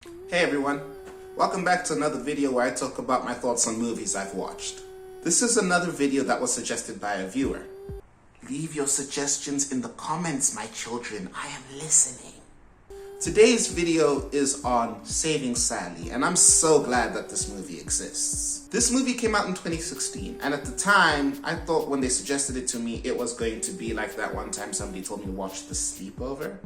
Hey everyone, welcome back to another video where I talk about my thoughts on movies I've watched. This is another video that was suggested by a viewer. Leave your suggestions in the comments, my children. I am listening. Today's video is on Saving Sally, and I'm so glad that this movie exists. This movie came out in 2016, and at the time, I thought when they suggested it to me, it was going to be like that one time somebody told me to watch The Sleepover.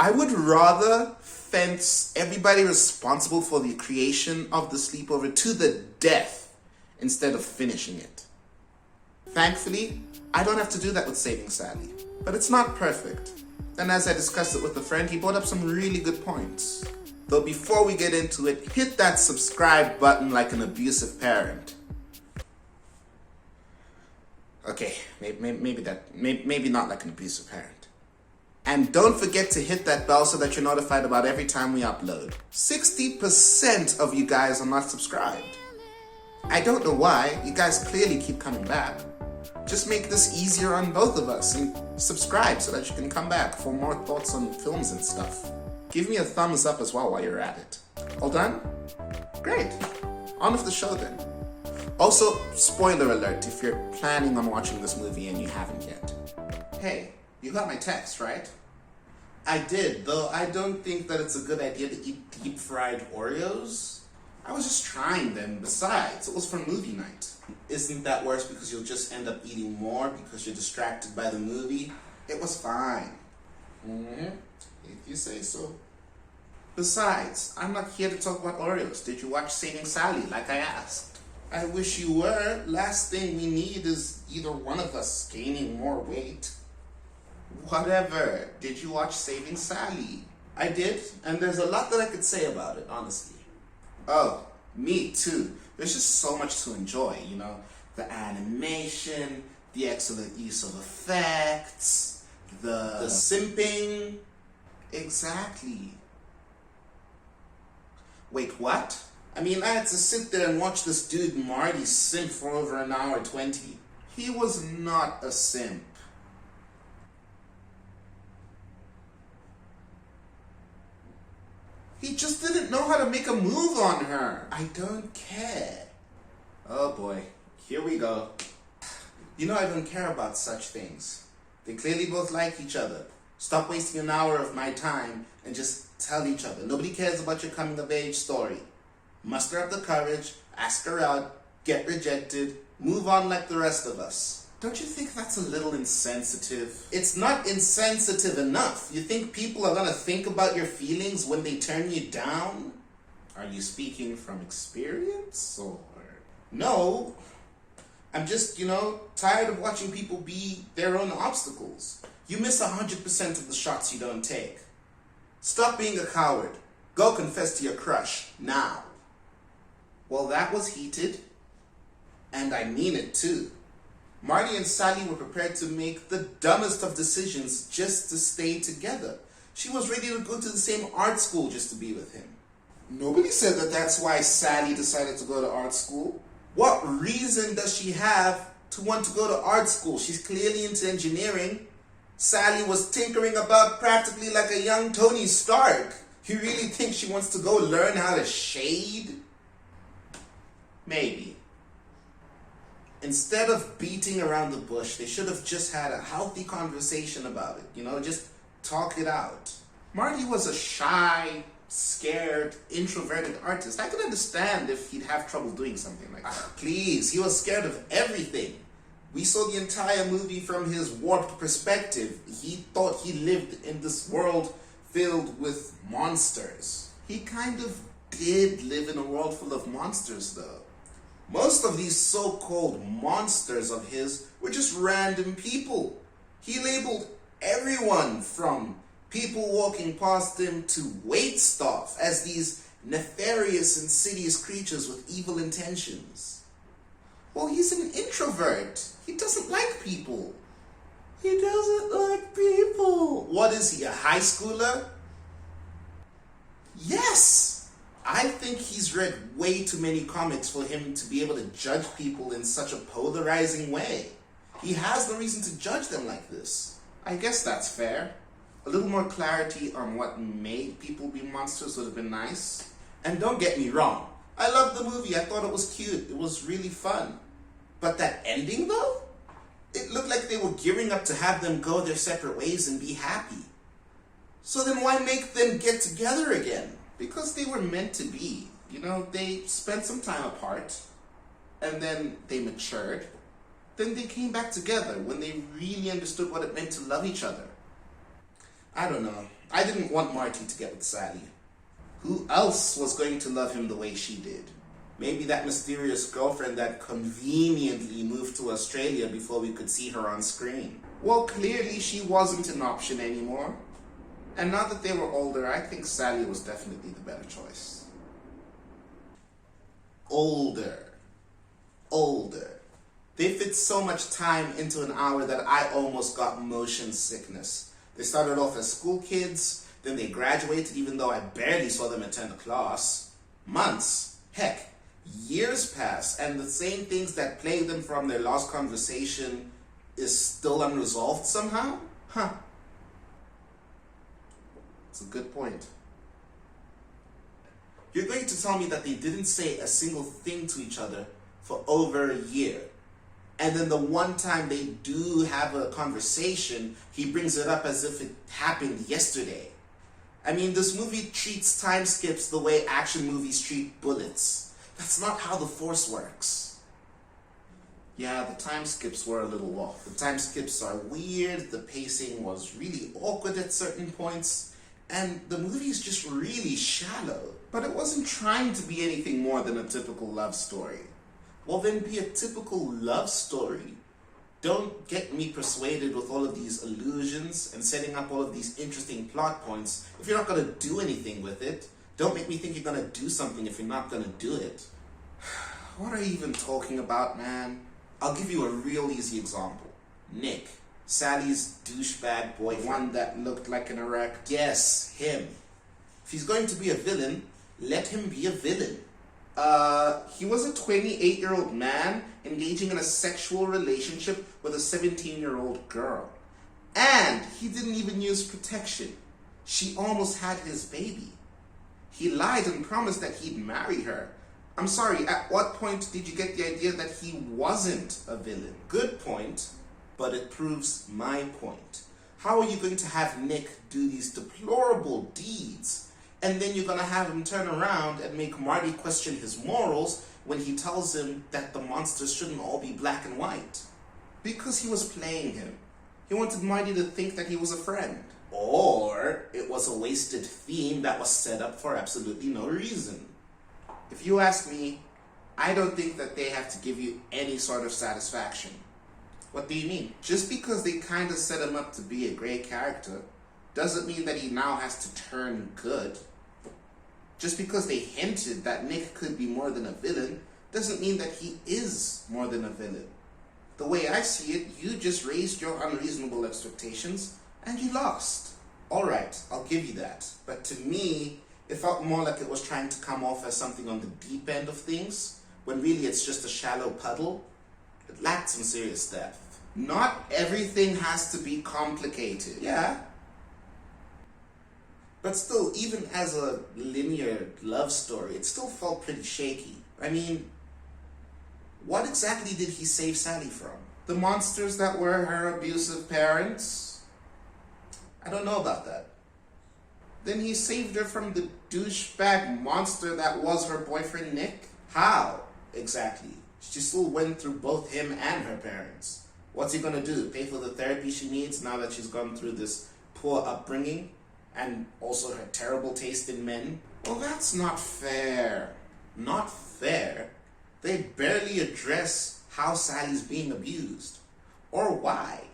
I would rather fence everybody responsible for the creation of The Sleepover to the death instead of finishing it. Thankfully, I don't have to do that with Saving Sally, but it's not perfect. And as I discussed it with a friend, he brought up some really good points. Though before we get into it, hit that subscribe button like an abusive parent. Okay, maybe not like an abusive parent. And don't forget to hit that bell so that you're notified about every time we upload. 60% of you guys are not subscribed. I don't know why, you guys clearly keep coming back. Just make this easier on both of us and subscribe so that you can come back for more thoughts on films and stuff. Give me a thumbs up as well while you're at it. All done? Great. On with the show then. Also, spoiler alert if you're planning on watching this movie and you haven't yet. Hey, you got my text, right? I did, though I don't think that it's a good idea to eat deep-fried Oreos. I was just trying them. Besides, it was for movie night. Isn't that worse because you'll just end up eating more because you're distracted by the movie? It was fine. If you say so. Besides, I'm not here to talk about Oreos. Did you watch Saving Sally like I asked? I wish you were. Last thing we need is either one of us gaining more weight. Whatever. Did you watch Saving Sally? I did, and there's a lot that I could say about it, honestly. Oh, me too. There's just so much to enjoy, you know? The animation, the excellent use of effects, the simping. Exactly. Wait, what? I mean, I had to sit there and watch this dude Marty simp for over an hour 20. He was not a simp. He just didn't know how to make a move on her. I don't care. Oh boy, here we go. You know I don't care about such things. They clearly both like each other. Stop wasting an hour of my time and just tell each other. Nobody cares about your coming of age story. Muster up the courage, ask her out, get rejected, move on like the rest of us. Don't you think that's a little insensitive? It's not insensitive enough. You think people are gonna think about your feelings when they turn you down? Are you speaking from experience or? No. I'm just, tired of watching people be their own obstacles. You miss 100% of the shots you don't take. Stop being a coward. Go confess to your crush, now. Well, that was heated. And I mean it too. Marty and Sally were prepared to make the dumbest of decisions just to stay together. She was ready to go to the same art school just to be with him. Nobody said that that's why Sally decided to go to art school. What reason does she have to want to go to art school? She's clearly into engineering. Sally was tinkering about practically like a young Tony Stark. You really think she wants to go learn how to shade? Maybe. Instead of beating around the bush, they should have just had a healthy conversation about it, just talk it out. Marty was a shy, scared, introverted artist. I could understand if he'd have trouble doing something like that. Please, he was scared of everything. We saw the entire movie from his warped perspective. He thought he lived in this world filled with monsters. He kind of did live in a world full of monsters, though. Most of these so-called monsters of his were just random people. He labeled everyone from people walking past him to waitstaff as these nefarious, insidious creatures with evil intentions. Well, he's an introvert. He doesn't like people. He doesn't like people. What is he, a high schooler? Yes! I think he's read way too many comics for him to be able to judge people in such a polarizing way. He has no reason to judge them like this. I guess that's fair. A little more clarity on what made people be monsters would have been nice. And don't get me wrong, I loved the movie. I thought it was cute. It was really fun. But that ending though? It looked like they were gearing up to have them go their separate ways and be happy. So then why make them get together again? Because they were meant to be. You know, they spent some time apart, and then they matured. Then they came back together when they really understood what it meant to love each other. I don't know. I didn't want Marty to get with Sally. Who else was going to love him the way she did? Maybe that mysterious girlfriend that conveniently moved to Australia before we could see her on screen. Well, clearly she wasn't an option anymore. And now that they were older, I think Sally was definitely the better choice. Older. They fit so much time into an hour that I almost got motion sickness. They started off as school kids, then they graduated even though I barely saw them attend a class. Months, heck, years pass, and the same things that plagued them from their last conversation is still unresolved somehow? Huh. It's a good point. You're going to tell me that they didn't say a single thing to each other for over a year. And then the one time they do have a conversation, he brings it up as if it happened yesterday. I mean, this movie treats time skips the way action movies treat bullets. That's not how the Force works. Yeah, the time skips were a little off. The time skips are weird, the pacing was really awkward at certain points, and the movie is just really shallow. But it wasn't trying to be anything more than a typical love story. Well, then be a typical love story. Don't get me persuaded with all of these illusions and setting up all of these interesting plot points if you're not going to do anything with it. Don't make me think you're going to do something if you're not going to do it. What are you even talking about, man? I'll give you a real easy example. Nick, Sally's douchebag boyfriend. One that looked like an erect. Yes, him. If he's going to be a villain, let him be a villain. He was a 28-year-old man engaging in a sexual relationship with a 17-year-old girl. And he didn't even use protection. She almost had his baby. He lied and promised that he'd marry her. I'm sorry, at what point did you get the idea that he wasn't a villain? Good point, but it proves my point. How are you going to have Nick do these deplorable deeds, and then you're going to have him turn around and make Marty question his morals when he tells him that the monsters shouldn't all be black and white? Because he was playing him. He wanted Marty to think that he was a friend. Or it was a wasted theme that was set up for absolutely no reason. If you ask me, I don't think that they have to give you any sort of satisfaction. What do you mean? Just because they kind of set him up to be a great character doesn't mean that he now has to turn good. Just because they hinted that Nick could be more than a villain doesn't mean that he is more than a villain. The way I see it, you just raised your unreasonable expectations and you lost. Alright, I'll give you that. But to me, it felt more like it was trying to come off as something on the deep end of things, when really it's just a shallow puddle. It lacked some serious depth. Not everything has to be complicated. Yeah. But still, even as a linear love story, it still felt pretty shaky. I mean, what exactly did he save Sally from? The monsters that were her abusive parents? I don't know about that. Then he saved her from the douchebag monster that was her boyfriend Nick? How, exactly? She still went through both him and her parents. What's he gonna do? Pay for the therapy she needs now that she's gone through this poor upbringing? And also her terrible taste in men? Well, that's not fair. Not fair? They barely address how Sally's being abused. Or why.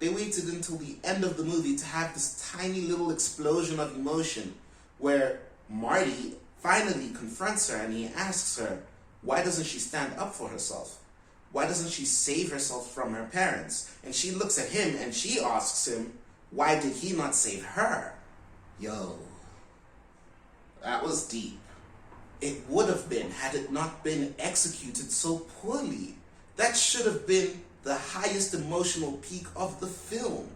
They waited until the end of the movie to have this tiny little explosion of emotion where Marty finally confronts her and he asks her, why doesn't she stand up for herself? Why doesn't she save herself from her parents? And she looks at him and she asks him, why did he not save her? Yo, that was deep. It would have been had it not been executed so poorly. That should have been the highest emotional peak of the film.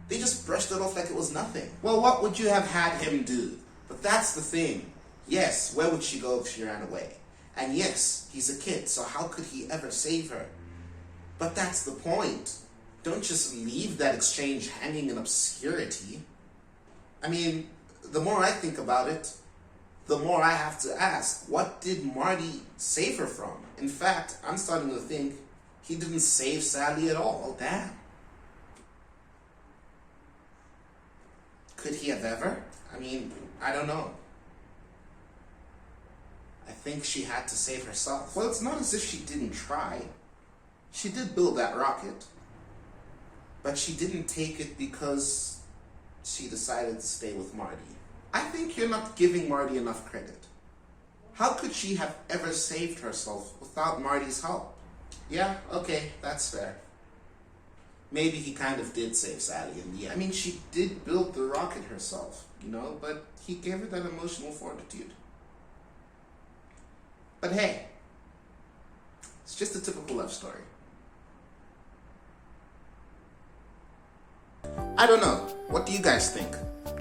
They just brushed it off like it was nothing. Well, what would you have had him do? But that's the thing. Yes, where would she go if she ran away? And yes, he's a kid, so how could he ever save her? But that's the point. Don't just leave that exchange hanging in obscurity. I mean, the more I think about it, the more I have to ask, what did Marty save her from? In fact, I'm starting to think he didn't save Sally at all. Damn. Could he have ever? I mean, I don't know. I think she had to save herself. Well, it's not as if she didn't try. She did build that rocket. But she didn't take it because she decided to stay with Marty. I think you're not giving Marty enough credit. How could she have ever saved herself without Marty's help? Yeah, okay, that's fair. Maybe he kind of did save Sally in the end. I mean, she did build the rocket herself, you know, but he gave her that emotional fortitude. But hey, it's just a typical love story. I don't know. What do you guys think?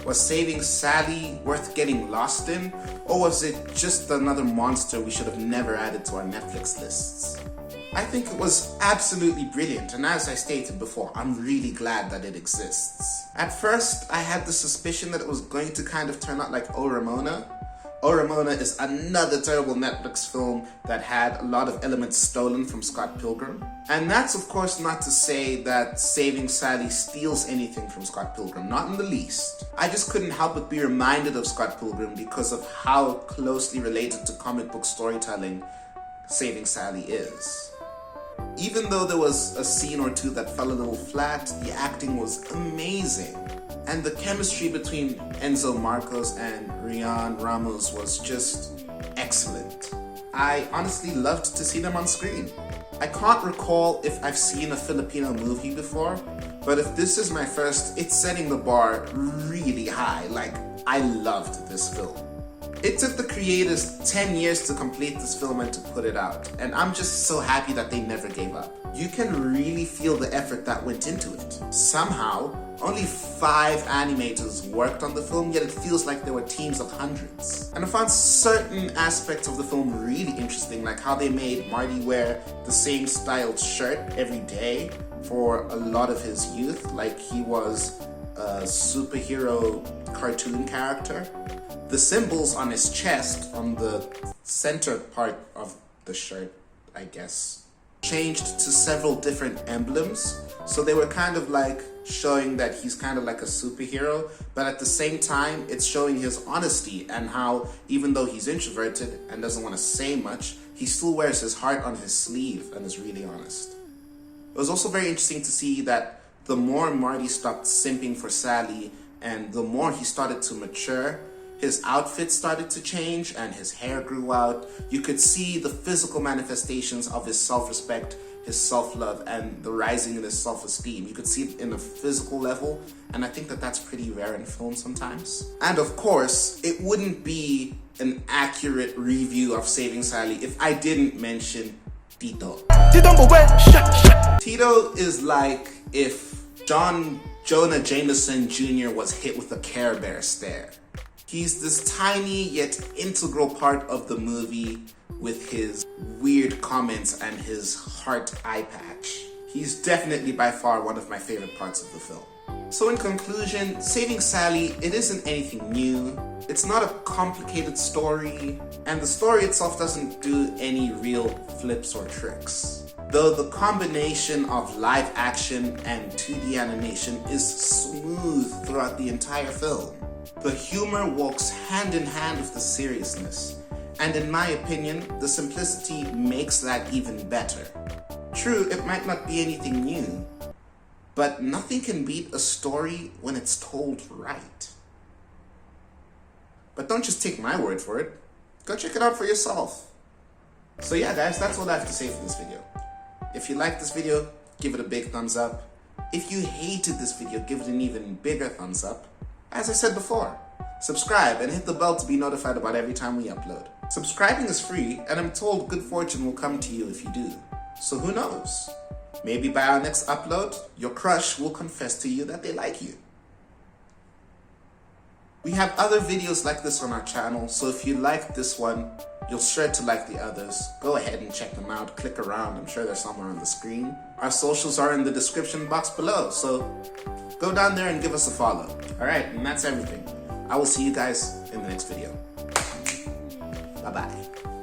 Was saving Sally worth getting lost in? Or was it just another monster we should have never added to our Netflix lists? I think it was absolutely brilliant, and as I stated before, I'm really glad that it exists. At first, I had the suspicion that it was going to kind of turn out like Oh Ramona. Oh Ramona is another terrible Netflix film that had a lot of elements stolen from Scott Pilgrim. And that's of course not to say that Saving Sally steals anything from Scott Pilgrim, not in the least. I just couldn't help but be reminded of Scott Pilgrim because of how closely related to comic book storytelling Saving Sally is. Even though there was a scene or two that fell a little flat, the acting was amazing. And the chemistry between Enzo Marcos and Rian Ramos was just excellent. I honestly loved to see them on screen. I can't recall if I've seen a Filipino movie before, but if this is my first, it's setting the bar really high. Like, I loved this film. It took the creators 10 years to complete this film and to put it out, and I'm just so happy that they never gave up. You can really feel the effort that went into it. Somehow, only 5 animators worked on the film, yet it feels like there were teams of hundreds. And I found certain aspects of the film really interesting, like how they made Marty wear the same styled shirt every day for a lot of his youth, like he was a superhero cartoon character. The symbols on his chest, on the center part of the shirt, I guess, changed to several different emblems. So they were kind of like showing that he's kind of like a superhero, but at the same time, it's showing his honesty and how even though he's introverted and doesn't want to say much, he still wears his heart on his sleeve and is really honest. It was also very interesting to see that the more Marty stopped simping for Sally and the more he started to mature, his outfit started to change and his hair grew out. You could see the physical manifestations of his self-respect, his self-love, and the rising in his self-esteem. You could see it in a physical level, and I think that that's pretty rare in film sometimes. And of course, it wouldn't be an accurate review of Saving Sally if I didn't mention Tito. Tito is like if John Jonah Jameson Jr. was hit with a Care Bear stare. He's this tiny yet integral part of the movie with his weird comments and his heart eye patch. He's definitely by far one of my favorite parts of the film. So in conclusion, Saving Sally, it isn't anything new. It's not a complicated story, and the story itself doesn't do any real flips or tricks. Though the combination of live action and 2D animation is smooth throughout the entire film. The humor walks hand in hand with the seriousness, and in my opinion, the simplicity makes that even better. True, it might not be anything new, but nothing can beat a story when it's told right. But don't just take my word for it. Go check it out for yourself. So yeah guys, that's all I have to say for this video. If you liked this video, give it a big thumbs up. If you hated this video, give it an even bigger thumbs up. As I said before, subscribe and hit the bell to be notified about every time we upload. Subscribing is free, and I'm told good fortune will come to you if you do. So who knows? Maybe by our next upload, your crush will confess to you that they like you. We have other videos like this on our channel, so if you like this one, you'll sure to like the others. Go ahead and check them out, click around, I'm sure they're somewhere on the screen. Our socials are in the description box below, so go down there and give us a follow. Alright, and that's everything. I will see you guys in the next video. Bye-bye.